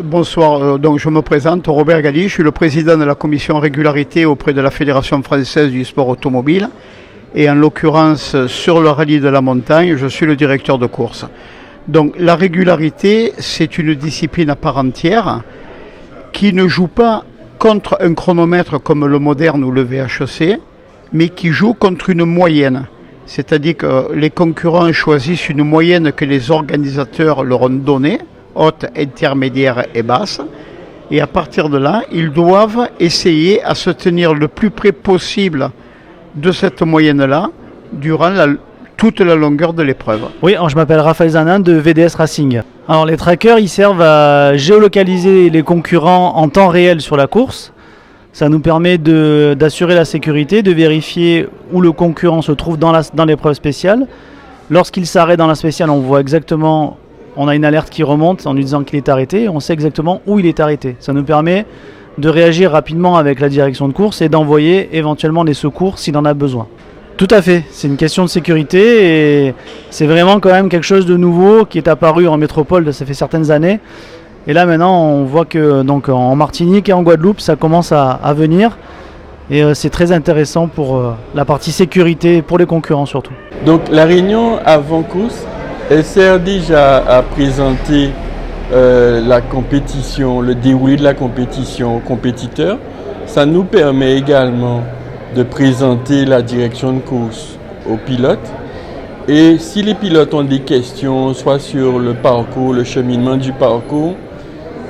Bonsoir, donc je me présente, Robert Galli, je suis le président de la commission régularité auprès de la Fédération française du sport automobile et en l'occurrence sur le rallye de la montagne, je suis le directeur de course. Donc la régularité, c'est une discipline à part entière qui ne joue pas contre un chronomètre comme le moderne ou le VHC, mais qui joue contre une moyenne. C'est-à-dire que les concurrents choisissent une moyenne que les organisateurs leur ont donnée, haute, intermédiaire et basse. Et à partir de là, ils doivent essayer à se tenir le plus près possible de cette moyenne-là durant toute la longueur de l'épreuve. Oui, alors je m'appelle Raphaël Zanin de VDS Racing. Alors les trackers, ils servent à géolocaliser les concurrents en temps réel sur la course. Ça nous permet d'assurer la sécurité, de vérifier où le concurrent se trouve dans l'épreuve spéciale. Lorsqu'il s'arrête dans la spéciale, on voit exactement, on a une alerte qui remonte en nous disant qu'il est arrêté, on sait exactement où il est arrêté. Ça nous permet de réagir rapidement avec la direction de course et d'envoyer éventuellement des secours s'il en a besoin. Tout à fait, c'est une question de sécurité et c'est vraiment quand même quelque chose de nouveau qui est apparu en métropole, ça fait certaines années. Et là maintenant on voit que donc, en Martinique et en Guadeloupe ça commence à venir et c'est très intéressant pour la partie sécurité pour les concurrents surtout. Donc la réunion avant course, elle sert déjà à présenter la compétition, le déroulé de la compétition aux compétiteurs. Ça nous permet également de présenter la direction de course aux pilotes. Et si les pilotes ont des questions, soit sur le parcours, le cheminement du parcours,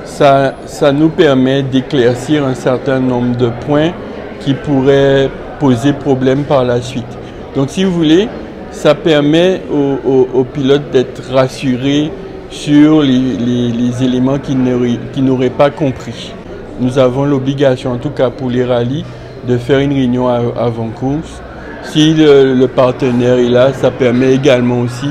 ça nous permet d'éclaircir un certain nombre de points qui pourraient poser problème par la suite. Donc si vous voulez, ça permet aux pilotes d'être rassurés sur les éléments qu'ils n'auraient pas compris. Nous avons l'obligation, en tout cas pour les rallyes, de faire une réunion avant course. Si le partenaire est là, ça permet également aussi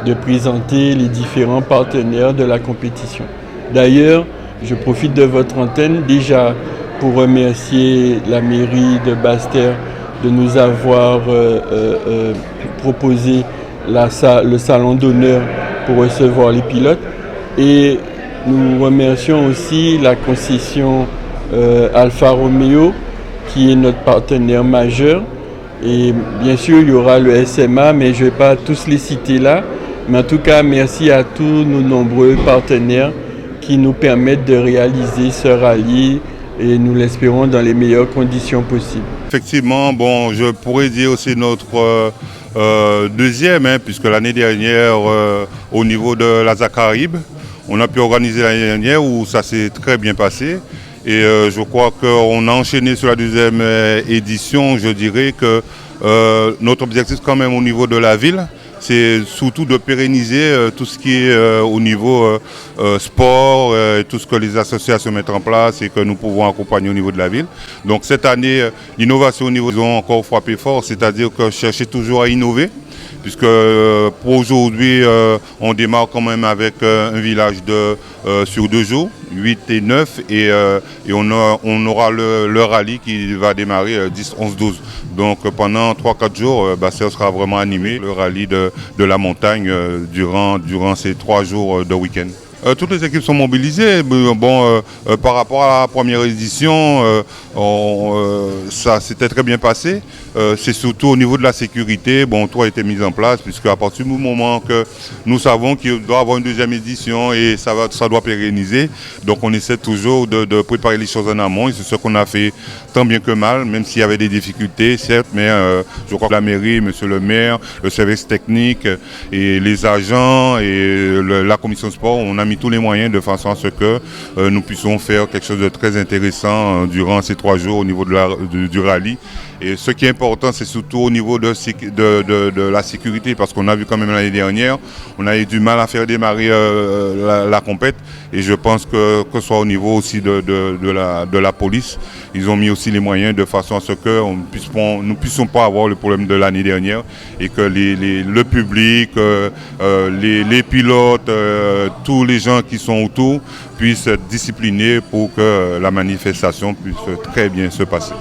de présenter les différents partenaires de la compétition. D'ailleurs, je profite de votre antenne déjà pour remercier la mairie de Basse-Terre de nous avoir proposé le salon d'honneur pour recevoir les pilotes. Et nous remercions aussi la concession Alfa Romeo qui est notre partenaire majeur. Et bien sûr, il y aura le SMA, mais je ne vais pas tous les citer là. Mais en tout cas, merci à tous nos nombreux partenaires qui nous permettent de réaliser ce rallye et nous l'espérons dans les meilleures conditions possibles. Effectivement, bon, je pourrais dire aussi notre deuxième, puisque l'année dernière, au niveau de la Zacaribe, on a pu organiser l'année dernière où ça s'est très bien passé. Et je crois qu'on a enchaîné sur la deuxième édition. Je dirais que notre objectif quand même au niveau de la ville, c'est surtout de pérenniser tout ce qui est au niveau sport, tout ce que les associations mettent en place et que nous pouvons accompagner au niveau de la ville. Donc cette année, l'innovation au niveau, ils ont encore frappé fort, c'est-à-dire que chercher toujours à innover. Puisque pour aujourd'hui, on démarre quand même avec un village sur 2 jours, 8 et 9, et on aura le rallye qui va démarrer 10, 11, 12. Donc pendant 3-4 jours, ça sera vraiment animé, le rallye de la montagne durant ces 3 jours de week-end. Toutes les équipes sont mobilisées. Par rapport à la première édition, ça s'était très bien passé. C'est surtout au niveau de la sécurité. Tout a été mis en place, puisque à partir du moment que nous savons qu'il doit y avoir une deuxième édition et ça doit pérenniser, donc on essaie toujours de préparer les choses en amont. Et c'est ce qu'on a fait tant bien que mal, même s'il y avait des difficultés, certes, mais je crois que la mairie, monsieur le maire, le service technique et les agents et la commission sport, on a mis tous les moyens de façon à ce que nous puissions faire quelque chose de très intéressant durant ces 3 jours au niveau du rallye. Et ce qui est important, c'est surtout au niveau de la sécurité, parce qu'on a vu quand même l'année dernière, on a eu du mal à faire démarrer la compète. Et je pense que ce soit au niveau aussi de la police, ils ont mis aussi les moyens de façon à ce que nous ne puissions pas avoir le problème de l'année dernière et que le public, les pilotes, tous les gens qui sont autour puissent être disciplinés pour que la manifestation puisse très bien se passer.